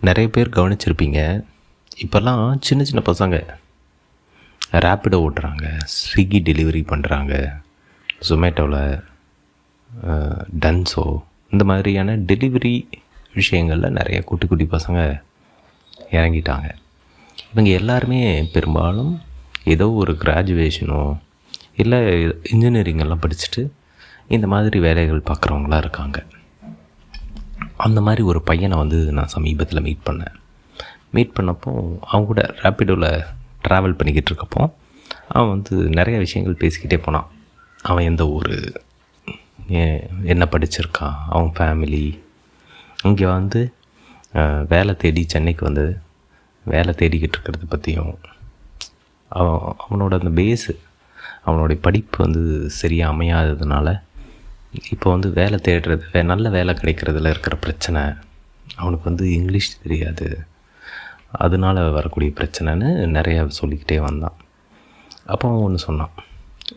நிறைய பேர் கவனிச்சிருப்பீங்க, இப்போல்லாம் சின்ன சின்ன பசங்க ரேப்பிடோ ஓட்டுறாங்க, ஸ்விக்கி டெலிவரி பண்ணுறாங்க, ஜொமேட்டோவில் டன்ஸோ இந்த மாதிரியான டெலிவரி விஷயங்களில் நிறைய குட்டி குட்டி பசங்க இறங்கிட்டாங்க. இவங்க எல்லாருமே பெரும்பாலும் ஏதோ ஒரு கிராஜுவேஷனோ இல்லை இன்ஜினியரிங்கெல்லாம் படிச்சுட்டு இந்த மாதிரி வேலைகள் பார்க்குறவங்களாம் இருக்காங்க. அந்த மாதிரி ஒரு பையனை நான் சமீபத்தில் மீட் பண்ணப்போ அவங்க கூட ரேப்பிடோவில் ட்ராவல் பண்ணிக்கிட்டு இருக்கப்போ அவன் நிறைய விஷயங்கள் பேசிக்கிட்டே போனான். அவன் எந்த ஊர், என்ன படிச்சிருக்கான், அவன் ஃபேமிலி, இங்கே வேலை தேடி சென்னைக்கு வேலை தேடிக்கிட்டு இருக்கிறத பற்றியும், அவனோட அந்த பேஸு, அவனுடைய படிப்பு சரியாக அமையாததுனால இப்போ வேலை தேடுறது, நல்ல வேலை கிடைக்கிறதுல இருக்கிற பிரச்சனை, அவனுக்கு இங்கிலீஷ் தெரியாது, அதனால் வரக்கூடிய பிரச்சனைன்னு நிறையா சொல்லிக்கிட்டே வந்தான். அப்போ அவன் ஒன்று சொன்னான்,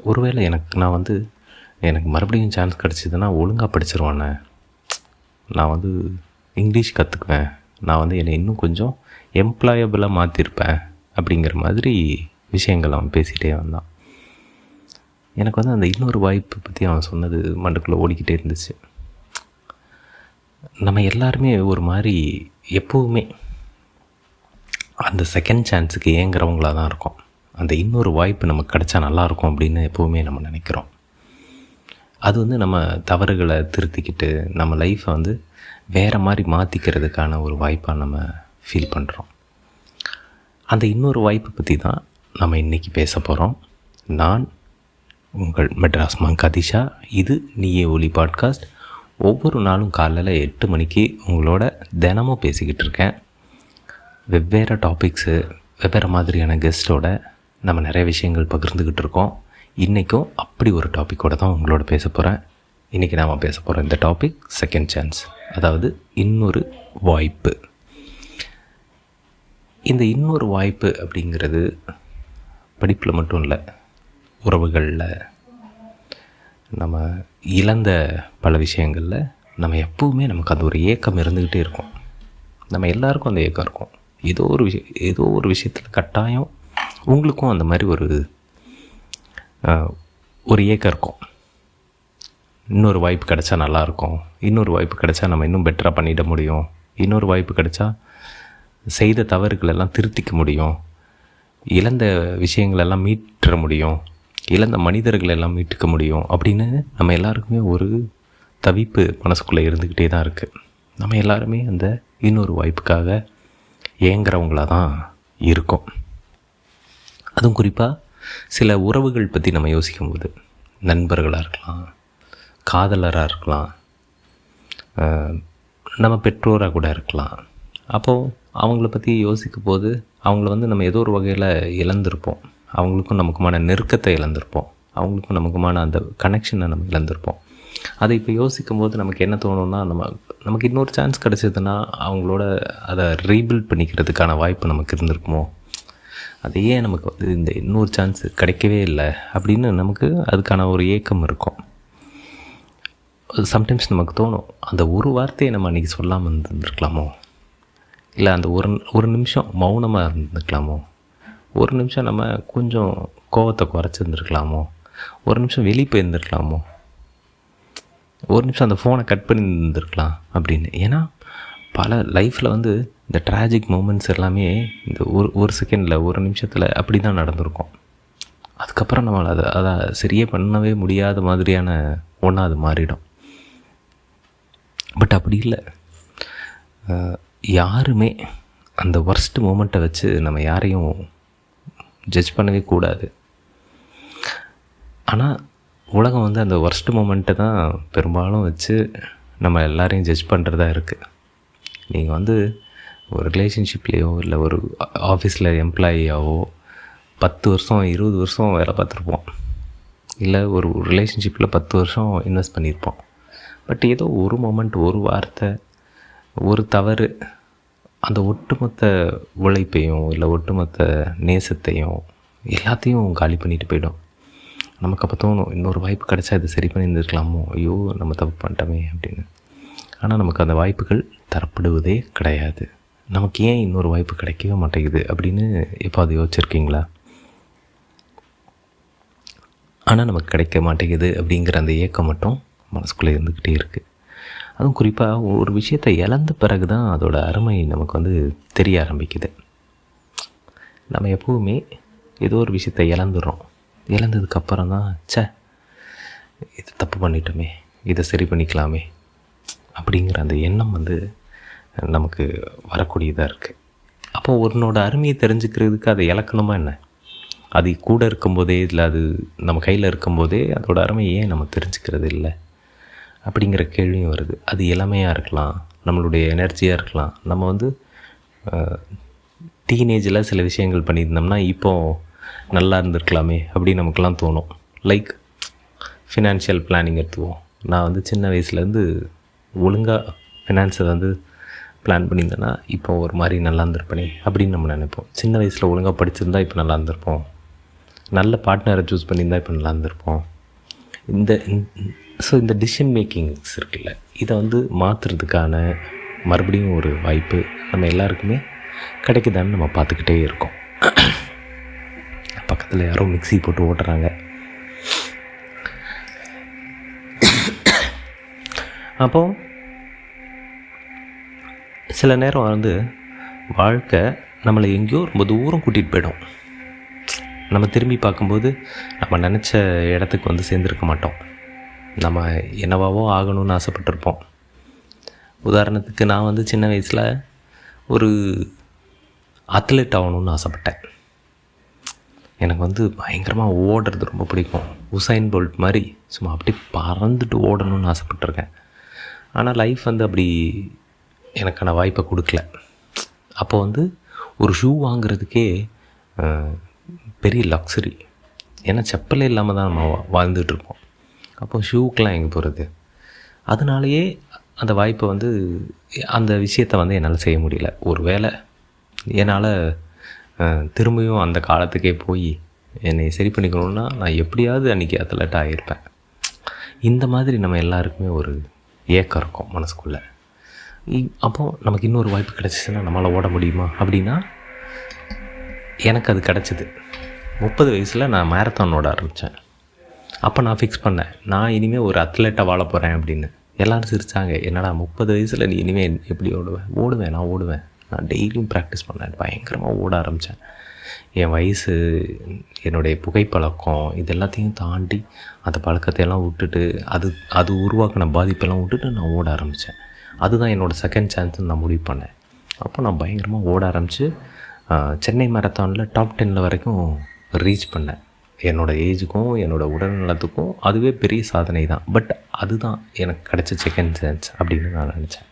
ஒருவேளை எனக்கு மறுபடியும் சான்ஸ் கிடச்சிதுன்னா ஒழுங்காக படிச்சிருவானே, நான் இங்கிலீஷ் கற்றுக்குவேன், நான் என்னை இன்னும் கொஞ்சம் எம்ப்ளாயபிளாக மாற்றிருப்பேன் அப்படிங்கிற மாதிரி விஷயங்கள் அவன் பேசிகிட்டே வந்தான். எனக்கு அந்த இன்னொரு வாய்ப்பு பற்றி அவன் சொன்னது மண்டுக்குள்ளே ஓடிக்கிட்டே இருந்துச்சு. நம்ம எல்லாருமே ஒரு மாதிரி எப்போவுமே அந்த செகண்ட் சான்ஸுக்கு ஏங்குறவங்களாக தான் இருக்கோம். அந்த இன்னொரு வாய்ப்பு நமக்கு கிடைச்சா நல்லாயிருக்கும் அப்படின்னு எப்போவுமே நம்ம நினைக்கிறோம். அது நம்ம தவறுகளை திருத்திக்கிட்டு நம்ம லைஃப்பை வேறு மாதிரி மாற்றிக்கிறதுக்கான ஒரு வாய்ப்பாக நம்ம ஃபீல் பண்ணுறோம். அந்த இன்னொரு வாய்ப்பை பற்றி தான் நம்ம இன்றைக்கி பேச போகிறோம். நான் உங்கள் மெட்ராஸ் மங்க் அதிஷா. இது நீயே ஒலி பாட்காஸ்ட். ஒவ்வொரு நாளும் காலையில் 8 மணிக்கு உங்களோட தினமும் பேசிக்கிட்டு இருக்கேன். வெவ்வேறு டாபிக்ஸு, வெவ்வேறு மாதிரியான கெஸ்ட்டோட நம்ம நிறைய விஷயங்கள் பகிர்ந்துக்கிட்டு இருக்கோம். இன்றைக்கும் அப்படி ஒரு டாப்பிக்கோடு தான் உங்களோட பேச போகிறேன். இன்றைக்கி நாம் பேச போகிற இந்த டாபிக் செகண்ட் சான்ஸ், அதாவது இன்னொரு வாய்ப்பு. இந்த இன்னொரு வாய்ப்பு அப்படிங்கிறது படிப்பில் மட்டும் இல்லை, உறவுகளில், நம்ம இழந்த பல விஷயங்களில் நம்ம எப்போவுமே நமக்கு அந்த ஒரு ஏக்கம் இருந்துக்கிட்டே இருக்கும். நம்ம எல்லாருக்கும் அந்த ஏக்கம் இருக்கும். ஏதோ ஒரு விஷயத்தில் கட்டாயம் உங்களுக்கும் அந்த மாதிரி ஒரு ஏக்கம் இருக்கும். இன்னொரு வாய்ப்பு கிடைச்சா நல்லாயிருக்கும், இன்னொரு வாய்ப்பு கிடைச்சா நம்ம இன்னும் பெட்டராக பண்ணிட முடியும், இன்னொரு வாய்ப்பு கிடைச்சா செய்த தவறுகளெல்லாம் திருத்திக்க முடியும், இழந்த விஷயங்களெல்லாம் மீட்டுற முடியும், இழந்த மனிதர்களெல்லாம் மீட்டுக்க முடியும் அப்படின்னு நம்ம எல்லாருக்குமே ஒரு தவிப்பு மனசுக்குள்ளே இருந்துக்கிட்டே தான் இருக்குது. நம்ம எல்லாருமே அந்த இன்னொரு வாய்ப்புக்காக ஏங்குறவங்களாக தான் இருக்கும். அதுவும் குறிப்பாக சில உறவுகள் பற்றி நம்ம யோசிக்கும்போது, நண்பர்களாக இருக்கலாம், காதலராக இருக்கலாம், நம்ம பெற்றோராக கூட இருக்கலாம். அப்போது அவங்கள பற்றி யோசிக்கும் போது அவங்கள நம்ம ஏதோ ஒரு வகையில் இழந்திருப்போம். அவங்களுக்கும் நமக்குமான நெருக்கத்தை இழந்திருப்போம், அவங்களுக்கும் நமக்குமான அந்த கனெக்ஷனை நம்ம இழந்திருப்போம். அதை இப்போ யோசிக்கும் போது நமக்கு என்ன தோணுன்னா, நமக்கு இன்னொரு சான்ஸ் கிடச்சிதுன்னா அவங்களோட அதை ரீபில்ட் பண்ணிக்கிறதுக்கான வாய்ப்பு நமக்கு இருந்திருக்குமோ, அது ஏன் நமக்கு இந்த இன்னொரு சான்ஸ் கிடைக்கவே இல்லை அப்படின்னு நமக்கு அதுக்கான ஒரு ஏக்கம் இருக்கும். சம்டைம்ஸ் நமக்கு தோணும், அந்த ஒரு வார்த்தையை நம்ம அன்றைக்கி சொல்லாமல் இருந்திருக்கலாமோ, இல்லை அந்த ஒரு நிமிஷம் மௌனமாக இருந்துக்கலாமோ, ஒரு நிமிஷம் நம்ம கொஞ்சம் கோவத்தை குறைச்சிருந்துருக்கலாமோ, ஒரு நிமிஷம் வெளியே போயிருந்துருக்கலாமோ, ஒரு நிமிஷம் அந்த ஃபோனை கட் பண்ணி இருந்திருக்கலாம் அப்படின்னு. ஏன்னா பல லைஃப்பில் இந்த ட்ராஜிக் மூமெண்ட்ஸ் எல்லாமே இந்த ஒரு செகண்டில், ஒரு நிமிஷத்தில் அப்படி தான் நடந்திருக்கும். அதுக்கப்புறம் நம்மளை அதை சரியே பண்ணவே முடியாத மாதிரியான ஒன்றா அது மாறிடும். பட் அப்படி இல்லை. யாருமே அந்த ஒர்ஸ்ட் மூமெண்ட்டை வச்சு நம்ம யாரையும் ஜட்ஜ் பண்ணவே கூடாது. ஆனால் உலகம் அந்த ஒர்ஸ்ட் மூமெண்ட்டை தான் பெரும்பாலும் வச்சு நம்ம எல்லாரையும் ஜட்ஜ் பண்ணுறதா இருக்குது. நீங்கள் ஒரு ரிலேஷன்ஷிப்லேயோ இல்லை ஒரு ஆஃபீஸில் எம்ப்ளாயியாவோ 10 வருஷம் 20 வருஷம் வேலை பார்த்துருப்போம், இல்லை ஒரு ரிலேஷன்ஷிப்பில் 10 வருஷம் இன்வெஸ்ட் பண்ணியிருப்போம். பட் ஏதோ ஒரு மொமெண்ட், ஒரு வார்த்தை, ஒரு தவறு அந்த ஒட்டுமொத்த உழைப்பையும் இல்லை ஒட்டுமொத்த நேசத்தையும் எல்லாத்தையும் காலி பண்ணிட்டு போயிடும். நமக்கு அப்போ தோணும், இன்னொரு வாய்ப்பு கிடைச்சா இதை சரி பண்ணி இருந்திருக்கலாமோ, ஐயோ நம்ம தப்பு பண்ணிட்டோமே அப்படின்னு. ஆனால் நமக்கு அந்த வாய்ப்புகள் தரப்படுவதே கிடையாது. நமக்கு ஏன் இன்னொரு வாய்ப்பு கிடைக்கவே மாட்டேங்குது அப்படின்னு எப்போ அது யோசிச்சிருக்கீங்களா? ஆனால் நமக்கு கிடைக்க மாட்டேங்குது அப்படிங்கிற அந்த ஏக்கம் மட்டும் மனசுக்குள்ளே இருந்துக்கிட்டே இருக்குது. அதுவும் குறிப்பாக ஒரு விஷயத்தை இழந்த பிறகு தான் அதோட அருமை நமக்கு வந்து தெரிய ஆரம்பிக்குது. நம்ம எப்போவுமே ஏதோ ஒரு விஷயத்தை இழந்துடுறோம். இழந்ததுக்கப்புறம் தான் இது தப்பு பண்ணிட்டோமே, இதை சரி பண்ணிக்கலாமே அப்படிங்கிற அந்த எண்ணம் வந்து நமக்கு வரக்கூடியதாக இருக்குது. அப்போது ஒருனோட அருமையை தெரிஞ்சுக்கிறதுக்கு அதை இழக்கணுமா என்ன? அது கூட இருக்கும்போதே, இல்லை அது நம்ம கையில் இருக்கும்போதே அதோட அருமை ஏன் நம்ம தெரிஞ்சுக்கிறது இல்லை அப்படிங்கிற கேள்வியும் வருது. அது இளமையாக இருக்கலாம், நம்மளுடைய எனர்ஜியாக இருக்கலாம். நம்ம வந்து டீனேஜில் சில விஷயங்கள் பண்ணியிருந்தோம்னா இப்போது நல்லா இருந்திருக்கலாமே அப்படின்னு நமக்குலாம் தோணும். லைக் ஃபினான்ஷியல் பிளானிங் எடுத்துவோம். நான் வந்து சின்ன வயசுலேருந்து ஒழுங்காக ஃபினான்ஸை வந்து பிளான் பண்ணியிருந்தேன்னா இப்போ ஒரு மாதிரி நல்லா இருந்திருப்பேனே அப்படின்னு நம்ம நினைப்போம். சின்ன வயசில் ஒழுங்காக படிச்சிருந்தா இப்போ நல்லா இருந்திருப்போம். நல்ல பார்ட்னரை சூஸ் பண்ணியிருந்தால் இப்போ நல்லா இருந்திருப்போம். இந்த டிசிஷன் மேக்கிங்ஸ் இருக்குல்ல, இதை வந்து மாற்றுறதுக்கான மறுபடியும் ஒரு வாய்ப்பு நம்ம எல்லாருக்குமே கிடைக்குதான்னு நம்ம பார்த்துக்கிட்டே இருக்கோம். பக்கத்தில் யாரோ மிக்ஸி போட்டு ஓட்டுறாங்க. அப்போது சில நேரம் வந்து வாழ்க்கை நம்மளை எங்கேயோ ரொம்ப தூரம் கூட்டிகிட்டு போயிடும். நம்ம திரும்பி பார்க்கும்போது நம்ம நினச்ச இடத்துக்கு வந்து சேர்ந்துருக்க மாட்டோம். நம்ம என்னவாவோ ஆகணும்னு ஆசைப்பட்டிருப்போம். உதாரணத்துக்கு நான் வந்து சின்ன வயசில் ஒரு அத்லெட் ஆகணும்னு ஆசைப்பட்டேன். எனக்கு வந்து பயங்கரமாக ஓடுறது ரொம்ப பிடிக்கும். உசைன் போல்ட் மாதிரி சும்மா அப்படி பறந்துட்டு ஓடணும்னு ஆசைப்பட்டிருக்கேன். ஆனால் லைஃப் வந்து அப்படி எனக்கான வாய்ப்பை கொடுக்கல. அப்போ வந்து ஒரு ஷூ வாங்குறதுக்கே பெரிய லக்ஸரி. ஏன்னா செப்பலே இல்லாமல் தான் நம்ம வாழ்ந்துட்டுருப்போம். அப்போ ஷூக்கெலாம் எங்கே போகிறது? அதனாலேயே அந்த வாய்ப்பை வந்து அந்த விஷயத்தை வந்து என்னால் செய்ய முடியல. ஒரு வேளை என்னால் திரும்பியும் அந்த காலத்துக்கே போய் என்னை சரி பண்ணிக்கணுன்னா நான் எப்படியாவது அன்றைக்கி அத்லெட் ஆகியிருப்பேன். இந்த மாதிரி நம்ம எல்லாருக்குமே ஒரு ஏக்கம் இருக்கும் மனசுக்குள்ளே. அப்போது நமக்கு இன்னொரு வாய்ப்பு கிடச்சிச்சின்னா நம்மளால் ஓட முடியுமா அப்படின்னா எனக்கு அது கிடச்சிது. 30 வயசில் நான் மேரத்தான் ஓட ஆரம்பித்தேன். அப்போ நான் ஃபிக்ஸ் பண்ணேன், நான் இனிமேல் ஒரு அத்லெட்டாக வாழ போகிறேன் அப்படின்னு. எல்லோரும் சிரித்தாங்க, என்னடா 30 வயசில் நீ இனிமேல் எப்படி ஓடுவேன்? நான் ஓடுவேன். நான் டெய்லியும் ப்ராக்டிஸ் பண்ணேன், பயங்கரமாக ஓட ஆரம்பித்தேன். என் வயசு, என்னுடைய புகைப்பழக்கம், இது எல்லாத்தையும் தாண்டி அந்த பழக்கத்தையெல்லாம் விட்டுட்டு அது உருவாக்கின பாதிப்பெல்லாம் விட்டுட்டு நான் ஓட ஆரம்பித்தேன். அதுதான் என்னோடய செகண்ட் சான்ஸ்ன்னு நான் முடிவு பண்ணேன். அப்போ நான் பயங்கரமாக ஓட ஆரம்பித்து சென்னை மேரத்தானில் டாப் 10 வரைக்கும் ரீச் பண்ணேன். என்னோடய ஏஜுக்கும் என்னோடய உடல் நலத்துக்கும் அதுவே பெரிய சாதனை தான். பட் அதுதான் எனக்கு கிடைச்ச செகண்ட் சான்ஸ் அப்படின்னு நான் நினச்சேன்.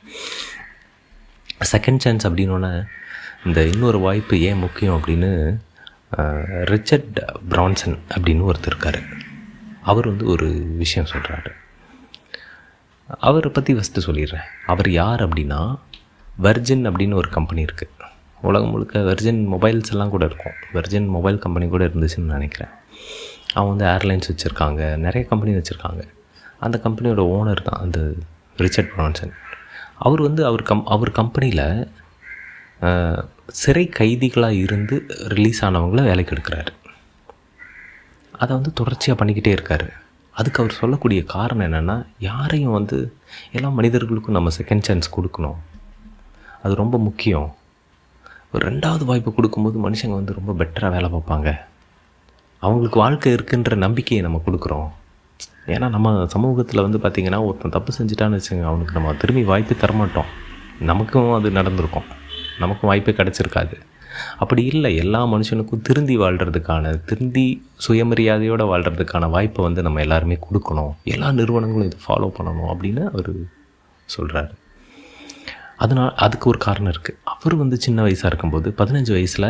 செகண்ட் சான்ஸ் அப்படின்னோடனே இந்த இன்னொரு வாய்ப்பு ஏன் முக்கியம் அப்படின்னு ரிச்சர்ட் பிரான்சன் அப்படின்னு ஒருத்தர் இருக்கார். அவர் வந்து ஒரு விஷயம் சொல்கிறாரு. அவரை பற்றி ஃபஸ்ட்டு சொல்லிடுறேன். அவர் யார் அப்படின்னா, வெர்ஜின் அப்படின்னு ஒரு கம்பெனி இருக்குது. உலகம் முழுக்க வெர்ஜின் மொபைல்ஸ் எல்லாம் கூட இருக்கும். வெர்ஜின் மொபைல் கம்பெனி கூட இருந்துச்சுன்னு நினைக்கிறேன். அவங்க வந்து ஏர்லைன்ஸ் வச்சுருக்காங்க, நிறைய கம்பெனி வச்சுருக்காங்க. அந்த கம்பெனியோட ஓனர் தான் அந்த ரிச்சர்ட் பிரான்சன். அவர் வந்து அவர் கம்பெனியில் சிறை கைதிகளாக இருந்து ரிலீஸ் ஆனவங்கள வேலைக்கு எடுக்கிறாரு. அதை வந்து தொடர்ச்சியாக பண்ணிக்கிட்டே இருக்கார். அதுக்கு அவர் சொல்லக்கூடிய காரணம் என்னென்னா, யாரையும் வந்து எல்லா மனிதர்களுக்கும் நம்ம செகண்ட் சான்ஸ் கொடுக்கணும், அது ரொம்ப முக்கியம். ஒரு 2வது வாய்ப்பு கொடுக்கும்போது மனுஷங்க வந்து ரொம்ப பெட்டராக வேலை பார்ப்பாங்க. அவங்களுக்கு வாழ்க்கை இருக்குன்ற நம்பிக்கையை நம்ம கொடுக்குறோம். ஏன்னா நம்ம சமூகத்தில் வந்து பார்த்திங்கன்னா, ஒருத்தன் தப்பு செஞ்சுட்டான்னு வச்சுங்க, அவனுக்கு நம்ம திரும்பி வாய்ப்பு தரமாட்டோம். நமக்கும் அது நடந்திருக்கும், நமக்கும் வாய்ப்பே கிடச்சிருக்காது. அப்படி இல்லை, எல்லா மனுஷனுக்கும் திருந்தி சுயமரியாதையோடு வாழ்கிறதுக்கான வாய்ப்பை வந்து நம்ம எல்லாருமே கொடுக்கணும். எல்லா நிறுவனங்களும் இதை ஃபாலோ பண்ணணும் அப்படின்னு அவர் சொல்கிறாரு. அதுக்கு ஒரு காரணம் இருக்குது. அவர் வந்து சின்ன வயசாக இருக்கும்போது 15 வயசில்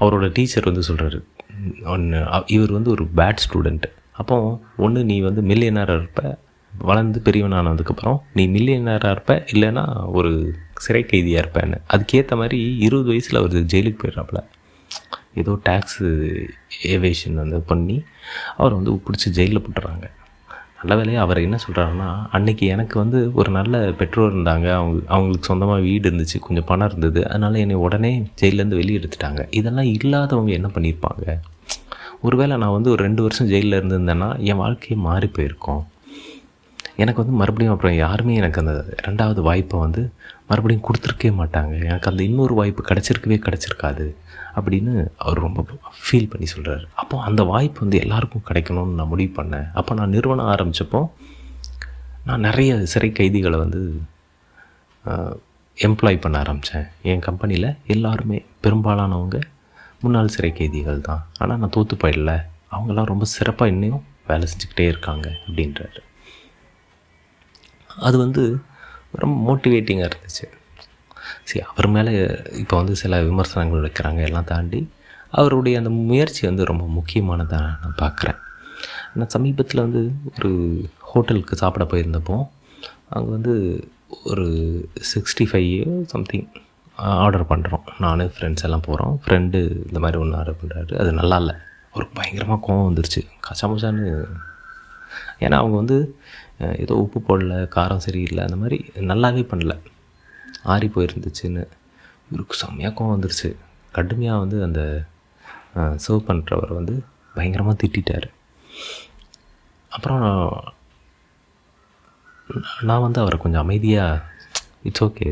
அவரோட டீச்சர் வந்து சொல்கிறாரு, இவர் வந்து ஒரு பேட் ஸ்டூடெண்ட்டு. அப்போ ஒன்று நீ வந்து மில்லியனராக இருப்ப, வளர்ந்து பெரியவனானதுக்கப்புறம் நீ மில்லியனராக இருப்ப, இல்லைன்னா ஒரு சிறை கைதியாக இருப்பேன்னு. அதுக்கேற்ற மாதிரி 20 வயசில் அவர் ஜெயிலுக்கு போயிடுறாப்புல. ஏதோ டேக்ஸு ஏவேஷன் வந்து பண்ணி அவர் வந்து பிடிச்சி ஜெயிலில் போட்டுறாங்க. நல்ல வேலையாக அவர் என்ன சொல்கிறாருன்னா, அன்றைக்கி எனக்கு வந்து ஒரு நல்ல பெற்றோர் இருந்தாங்க, அவங்களுக்கு சொந்தமாக வீடு இருந்துச்சு, கொஞ்சம் பணம் இருந்தது, அதனால் என்னை உடனே ஜெயிலேருந்து வெளியே எடுத்துட்டாங்க. இதெல்லாம் இல்லாதவங்க என்ன பண்ணியிருப்பாங்க? ஒருவேளை நான் வந்து ஒரு 2 வருஷம் ஜெயிலில் இருந்திருந்தேன்னா என் வாழ்க்கையே மாறி போயிருக்கும். எனக்கு வந்து மறுபடியும் அப்புறம் யாருமே எனக்கு அந்த 2வது வாய்ப்பை வந்து மறுபடியும் கொடுத்துருக்கவே மாட்டாங்க. எனக்கு அந்த இன்னொரு வாய்ப்பு கிடச்சிருக்காது அப்படின்னு அவர் ரொம்ப ஃபீல் பண்ணி சொல்கிறார். அப்போது அந்த வாய்ப்பு வந்து எல்லாருக்கும் கிடைக்கணும்னு நான் முடிவு பண்ணேன். அப்போ நான் நிறுவனம் ஆரம்பித்தப்போ நான் நிறைய சிறை கைதிகளை வந்து எம்ப்ளாய் பண்ண ஆரம்பித்தேன். என் கம்பெனியில் எல்லாருமே பெரும்பாலானவங்க முன்னாள் சிறை கைதிகள் தான். ஆனால் நான் தோற்று போயிடல, அவங்களாம் ரொம்ப சிறப்பாக இன்னும் வேலை செஞ்சுக்கிட்டே இருக்காங்க அப்படின்றாரு. அது வந்து ரொம்ப மோட்டிவேட்டிங்காக இருந்துச்சு. சரி, அவர் மேலே இப்போ வந்து சில விமர்சனங்கள் வைக்கிறாங்க, எல்லாம் தாண்டி அவருடைய அந்த முயற்சி வந்து ரொம்ப முக்கியமானதாக நான் பார்க்குறேன். நான் சமீபத்தில் வந்து ஒரு ஹோட்டலுக்கு சாப்பிட போயிருந்தப்போ அங்கே வந்து ஒரு 65 சம்திங் ஆர்டர் பண்ணுறோம். நான் ஃப்ரெண்ட்ஸ் எல்லாம் போகிறோம். ஃப்ரெண்டு இந்த மாதிரி ஒன்று ஆர்டர் பண்ணுறாரு. அது நல்லா இல்லை. அவருக்கு பயங்கரமாக கோவம் வந்துருச்சு, கச்சாமச்சான்னு. ஏன்னா அவங்க வந்து ஏதோ உப்பு போடல, காரம் சரியில்லை, அந்த மாதிரி நல்லாவே பண்ணல, ஆறி போயிருந்துச்சுன்னு. இவருக்கு செம்மையாக கோவம் வந்துருச்சு. கடுமையாக வந்து அந்த சர்வ் பண்ணுறவர் வந்து பயங்கரமாக திட்டார். அப்புறம் நான் வந்து அவரை கொஞ்சம் அமைதியாக, இட்ஸ் ஓகே,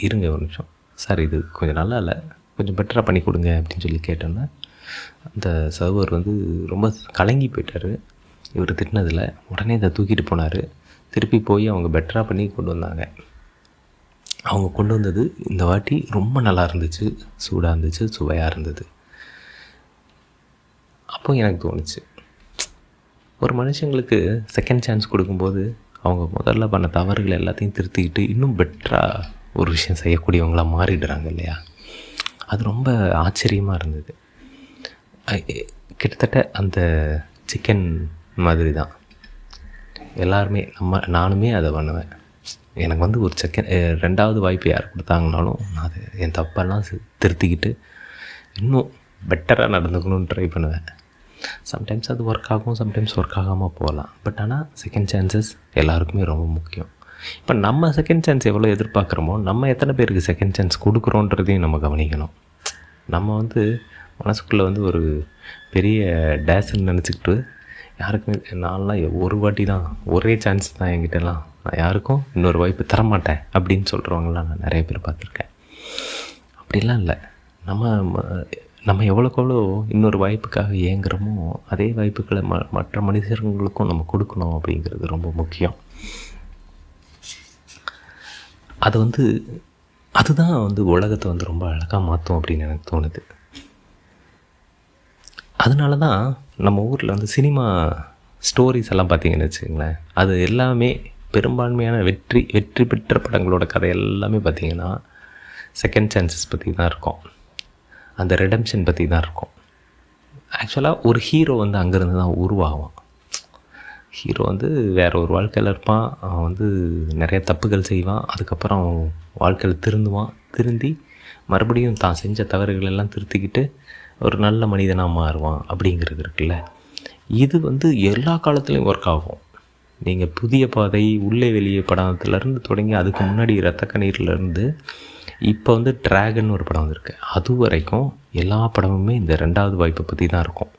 இருங்க ஒரு நிமிஷம் சார், இது கொஞ்சம் நல்லா இல்லை, கொஞ்சம் பெட்டராக பண்ணி கொடுங்க அப்படின்னு சொல்லி கேட்டோன்னே அந்த சர்வர் வந்து ரொம்ப கலங்கி போயிட்டார் இவர் திட்டினதில். உடனே இதை தூக்கிட்டு போனார். திருப்பி போய் அவங்க பெட்டராக பண்ணி கொண்டு வந்தாங்க. அவங்க கொண்டு வந்தது இந்த வாட்டி ரொம்ப நல்லா இருந்துச்சு, சூடாக இருந்துச்சு, சுவையாக இருந்தது. அப்போ எனக்கு தோணுச்சு, ஒரு மனுஷங்களுக்கு செகண்ட் சான்ஸ் கொடுக்கும்போது அவங்க முதல்ல பண்ண தவறுகள் எல்லாத்தையும் திருத்திக்கிட்டு இன்னும் பெட்டராக ஒரு விஷயம் செய்யக்கூடியவங்களாக மாறிடுறாங்க இல்லையா? அது ரொம்ப ஆச்சரியமாக இருந்தது. கிட்டத்தட்ட அந்த சிக்கன் மாதிரி தான் எல்லாருமே, நானுமே அதை பண்ணுவேன். எனக்கு வந்து ஒரு 2வது வாய்ப்பு யார் கொடுத்தாங்கனாலும் நான் அது என் தப்பெல்லாம் திருத்திக்கிட்டு இன்னும் பெட்டராக நடந்துக்கணும்னு ட்ரை பண்ணுவேன். சம்டைம்ஸ் அது ஒர்க் ஆகும், சம்டைம்ஸ் ஒர்க் ஆகாமல் போகலாம். பட் ஆனால் செகண்ட் சான்சஸ் எல்லாருக்குமே ரொம்ப முக்கியம். இப்போ நம்ம செகண்ட் சான்ஸ் எவ்வளோ எதிர்பார்க்குறோமோ, நம்ம எத்தனை பேருக்கு செகண்ட் சான்ஸ் கொடுக்குறோன்றதையும் நம்ம கவனிக்கணும். நம்ம வந்து மனசுக்குள்ளே வந்து ஒரு பெரிய டேஸ்ன்னு நினச்சிக்கிட்டு யாருக்குமே, நான்லாம் ஒரு வாட்டி தான், ஒரே சான்ஸ் தான் என்கிட்டலாம், நான் யாருக்கும் இன்னொரு வாய்ப்பு தரமாட்டேன் அப்படின்னு சொல்கிறவங்களாம் நான் நிறைய பேர் பார்த்துருக்கேன். அப்படிலாம் இல்லை. நம்ம எவ்வளோக்கு எவ்வளோ இன்னொரு வாய்ப்புக்காக ஏங்குறோமோ அதே வாய்ப்புகளை மற்ற மனிதர்களுக்கும் நம்ம கொடுக்கணும் அப்படிங்கிறது ரொம்ப முக்கியம். அது வந்து அதுதான் வந்து உலகத்தை வந்து ரொம்ப அழகாக மாற்றும் அப்படின்னு எனக்கு தோணுது. அதனால தான் நம்ம ஊரில் வந்து சினிமா ஸ்டோரிஸ் எல்லாம் பார்த்திங்கன்னு வச்சுக்கங்களேன், அது எல்லாமே பெரும்பான்மையான வெற்றி பெற்ற படங்களோட கதை எல்லாமே பார்த்திங்கன்னா செகண்ட் சான்சஸ் பற்றி தான் இருக்கும், அந்த ரெடம்ஷன் பற்றி தான் இருக்கும். ஆக்சுவலாக ஒரு ஹீரோ வந்து அங்கேருந்து தான் உருவாகும். ஹீரோ வந்து வேறு ஒரு வாழ்க்கையில் இருப்பான், அவன் வந்து நிறைய தப்புகள் செய்வான், அதுக்கப்புறம் அவன் வாழ்க்கையில் திருந்தி மறுபடியும் தான் செஞ்ச தவறுகள் எல்லாம் திருத்திக்கிட்டு ஒரு நல்ல மனிதனாக மாறுவான் அப்படிங்கிறது இருக்குல்ல. இது வந்து எல்லா காலத்துலேயும் ஒர்க் ஆகும். நீங்கள் புதிய பாதை, உள்ளே வெளியே படத்துலேருந்து தொடங்கி அதுக்கு முன்னாடி ரத்த கண்ணீர்லேருந்து இப்போ வந்து டிராகன் ஒரு படம் வந்திருக்கு, அது வரைக்கும் எல்லா படமுமே இந்த 2வது வாய்ப்பை பற்றி தான் இருக்கும்.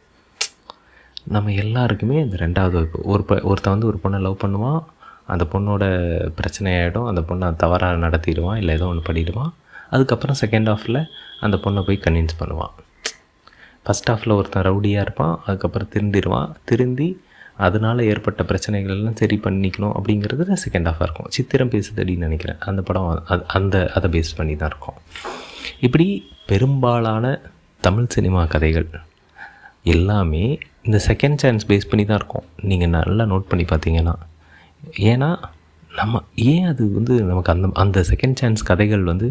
நம்ம எல்லாருக்குமே இந்த 2வது வாய்ப்பு, ஒருத்தன் வந்து ஒரு பொண்ணை லவ் பண்ணுவான், அந்த பொண்ணோட பிரச்சனையாகிடும், அந்த பொண்ணை தவறாக நடத்திடுவான், இல்லை ஏதோ ஒன்று பண்ணிவிடுவான். அதுக்கப்புறம் செகண்ட் ஹாஃபில் அந்த பொண்ணை போய் கன்வின்ஸ் பண்ணுவான். ஃபஸ்ட் ஹாஃபில் ஒருத்தன் ரவுடியாக இருப்பான், அதுக்கப்புறம் திருந்தி அதனால் ஏற்பட்ட பிரச்சனைகள் எல்லாம் சரி பண்ணிக்கணும் அப்படிங்கிறது செகண்ட் ஹாஃபாக இருக்கும். சித்திரம் பேசுதடின்னு நினைக்கிறேன், அந்த படம் அதை பேஸ் பண்ணி தான் இருக்கும். இப்படி பெரும்பாலான தமிழ் சினிமா கதைகள் எல்லாமே இந்த செகண்ட் சான்ஸ் பேஸ் பண்ணி தான் இருக்கும். நீங்கள் நல்லா நோட் பண்ணி பார்த்தீங்கன்னா, ஏன்னா நம்ம ஏன் அது வந்து நமக்கு அந்த செகண்ட் சான்ஸ் கதைகள் வந்து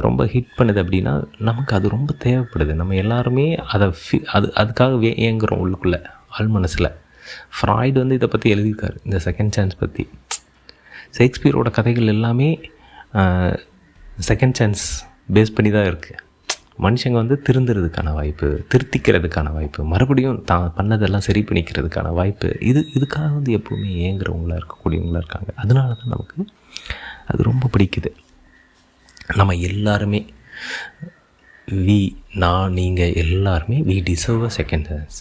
ரொம்ப ஹிட் பண்ணுது அப்படின்னா, நமக்கு அது ரொம்ப தேவைப்படுது. நம்ம எல்லாருமே அதுக்காக ஏங்குறோம் உள்ளுக்குள்ளே, ஆள் மனசில். ஃப்ராய்டு வந்து இதை பற்றி எழுதியிருக்காரு, இந்த செகண்ட் சான்ஸ் பற்றி. ஷேக்ஸ்பியரோட கதைகள் எல்லாமே செகண்ட் சான்ஸ் பேஸ் பண்ணி தான் இருக்குது. மனுஷங்க வந்து திருந்துறதுக்கான வாய்ப்பு, திருத்திக்கிறதுக்கான வாய்ப்பு, மறுபடியும் தான் பண்ணதெல்லாம் சரி பண்ணிக்கிறதுக்கான வாய்ப்பு, இதுக்காக வந்து எப்போவுமே ஏங்குறவங்களாக இருக்கக்கூடியவங்களாக இருக்காங்க. அதனால தான் நமக்கு அது ரொம்ப பிடிக்குது. நம்ம எல்லாருமே நான் நீங்கள் எல்லாருமே டிசர்வ் அ செகண்ட் சான்ஸ்.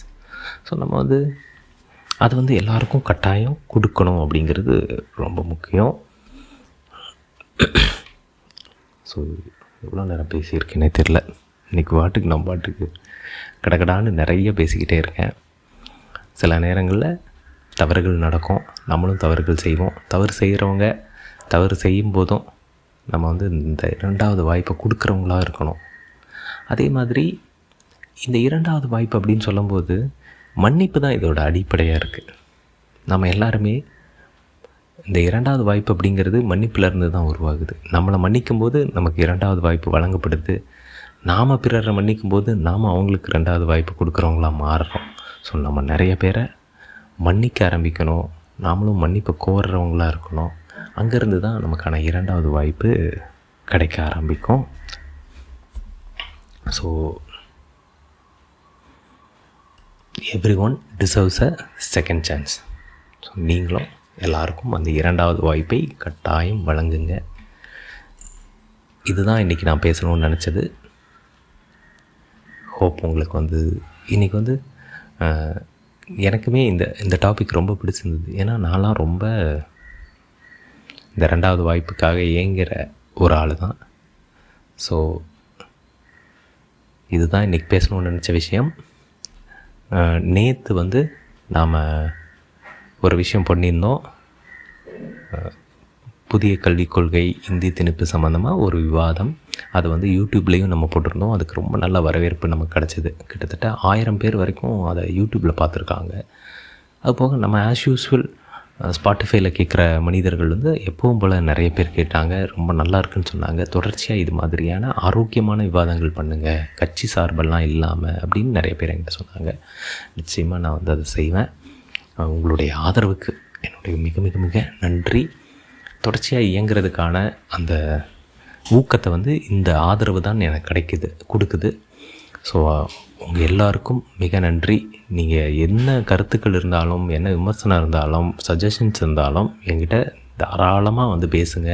ஸோ நம்ம வந்து அது வந்து எல்லாருக்கும் கட்டாயம் கொடுக்கணும் அப்படிங்கிறது ரொம்ப முக்கியம். ஸோ எவ்வளோ நேரம் பேசியிருக்கேனே தெரில. இன்றைக்கி நான் பாட்டுக்கு கடகடான்னு நிறைய பேசிக்கிட்டே இருக்கேன். சில நேரங்களில் தவறுகள் நடக்கும், நம்மளும் தவறுகள் செய்வோம். தவறு செய்யும் போதும் நம்ம வந்து இந்த 2வது வாய்ப்பை கொடுக்குறவங்களா இருக்கணும். அதே மாதிரி இந்த 2வது வாய்ப்பு அப்படின்னு சொல்லும்போது மன்னிப்பு தான் இதோட அடிப்படையாக இருக்குது. நம்ம எல்லாருமே இந்த 2வது வாய்ப்பு அப்படிங்கிறது மன்னிப்புலேருந்து தான் உருவாகுது. நம்மளை மன்னிக்கும் போது நமக்கு 2வது வாய்ப்பு வழங்கப்படுது. நாம் பிறரை மன்னிக்கும் போது நாம் அவங்களுக்கு 2வது வாய்ப்பு கொடுக்குறவங்களா மாறுறோம். ஸோ நம்ம நிறைய பேரை மன்னிக்க ஆரம்பிக்கணும், நாமளும் மன்னிப்பு கோர்றவங்களாக இருக்கணும். அங்கேருந்து தான் நமக்கான 2வது வாய்ப்பு கிடைக்க ஆரம்பிக்கும். So everyone deserves a second chance. So நீங்களும் எல்லாருக்கும் அந்த 2வது வாய்ப்பை கட்டாயம் வழங்குங்க. இதுதான் இன்றைக்கி நான் பேசணும்னு நினச்சது. ஹோப் உங்களுக்கு வந்து இன்றைக்கி வந்து எனக்குமே இந்த டாபிக் ரொம்ப பிடிச்சிருந்தது. ஏன்னா நான்லாம் ரொம்ப இந்த 2வது வாய்ப்புக்காக ஏங்குகிற ஒரு ஆள் தான். ஸோ இதுதான் இன்றைக்கி பேசணும்னு நினச்ச விஷயம். நேற்று வந்து நாம் ஒரு விஷயம் பண்ணியிருந்தோம். புதிய கல்விக் கொள்கை இந்தி திணிப்பு சம்மந்தமாக ஒரு விவாதம். அதை வந்து யூடியூப்லேயும் நம்ம போட்டிருந்தோம். அதுக்கு ரொம்ப நல்ல வரவேற்பு நமக்கு கிடச்சிது. கிட்டத்தட்ட 1000 பேர் வரைக்கும் அதை யூடியூப்பில் பார்த்துருக்காங்க. அதுபோக நம்ம ஆஸ் யூஸ்வல் ஸ்பாட்டிஃபைல கேட்குற மனிதர்கள் வந்து எப்பவும் போல் நிறைய பேர் கேட்டாங்க, ரொம்ப நல்லா இருக்குன்னு சொன்னாங்க. தொடர்ச்சியாக இது மாதிரியான ஆரோக்கியமான விவாதங்கள் பண்ணுங்கள், கட்சி சார்பெல்லாம் இல்லாமல் அப்படின்னு நிறைய பேர் என்கிட்ட சொன்னாங்க. நிச்சயமாக நான் வந்து அதை செய்வேன். உங்களுடைய ஆதரவுக்கு என்னுடைய மிக மிக மிக நன்றி. தொடர்ச்சியாக இயங்குறதுக்கான அந்த ஊக்கத்தை வந்து இந்த ஆதரவு தான் எனக்கு கொடுக்குது. ஸோ உங்கள் எல்லாருக்கும் மிக நன்றி. நீங்கள் என்ன கருத்துக்கள் இருந்தாலும், என்ன விமர்சனம் இருந்தாலும், சஜஷன்ஸ் இருந்தாலும் என்கிட்ட தாராளமாக வந்து பேசுங்க.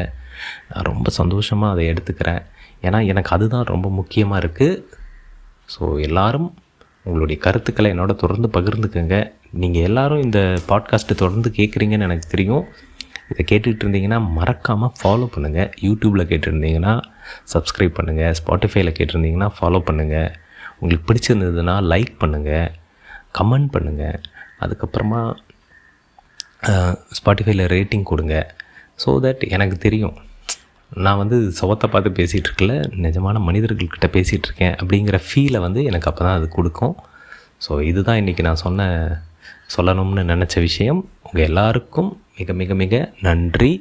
நான் ரொம்ப சந்தோஷமாக அதை எடுத்துக்கிறேன். ஏன்னா எனக்கு அதுதான் ரொம்ப முக்கியமாக இருக்குது. ஸோ எல்லோரும் உங்களுடைய கருத்துக்களை என்னோட தொடர்ந்து பகிர்ந்துக்கங்க. நீங்கள் எல்லோரும் இந்த பாட்காஸ்ட்டை தொடர்ந்து கேட்குறீங்கன்னு எனக்கு தெரியும். இதை கேட்டுக்கிட்டு இருந்தீங்கன்னா மறக்காமல் ஃபாலோ பண்ணுங்கள். யூடியூப்பில் கேட்டுருந்தீங்கன்னா சப்ஸ்கிரைப் பண்ணுங்கள். ஸ்பாட்டிஃபைல கேட்டிருந்தீங்கன்னா ஃபாலோ பண்ணுங்கள். உங்களுக்கு பிடிச்சிருந்ததுன்னா லைக் பண்ணுங்கள், கமெண்ட் பண்ணுங்கள். அதுக்கப்புறமா ஸ்பாட்டிஃபைல ரேட்டிங் கொடுங்க. ஸோ தட் எனக்கு தெரியும் நான் வந்து சுவத்தை பார்த்து பேசிகிட்ருக்கல, நிஜமான மனிதர்கள்கிட்ட பேசிகிட்ருக்கேன் அப்படிங்கிற ஃபீலை வந்து எனக்கு அப்போ தான் அது கொடுக்கும். ஸோ இதுதான் இன்றைக்கி நான் சொல்லணும்னு நினச்ச விஷயம். உங்கள் எல்லாருக்கும் மிக மிக மிக நன்றி.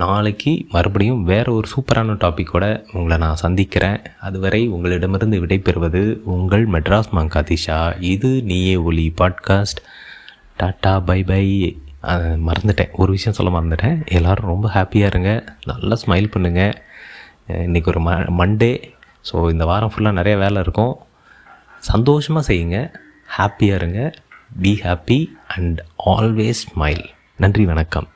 நாளைக்கு மறுபடியும் வேறு ஒரு சூப்பரான டாப்பிக்கோடு உங்களை நான் சந்திக்கிறேன். அதுவரை உங்களிடமிருந்து விடைபெறுவது உங்கள் மெட்ராஸ் மங்க் அதிஷா. இது நீயே ஒலி பாட்காஸ்ட். Tata, by by. மறந்துட்டேன், ஒரு விஷயம் சொல்ல மறந்துட்டேன். எல்லோரும் ரொம்ப ஹாப்பியாக இருங்க, நல்லா ஸ்மைல் பண்ணுங்கள். இன்றைக்கி ஒரு மண்டே. ஸோ இந்த வாரம் ஃபுல்லாக நிறைய வேலை இருக்கும். சந்தோஷமாக செய்யுங்க, ஹாப்பியாக இருங்க. Be happy and always smile. நன்றி, வணக்கம்.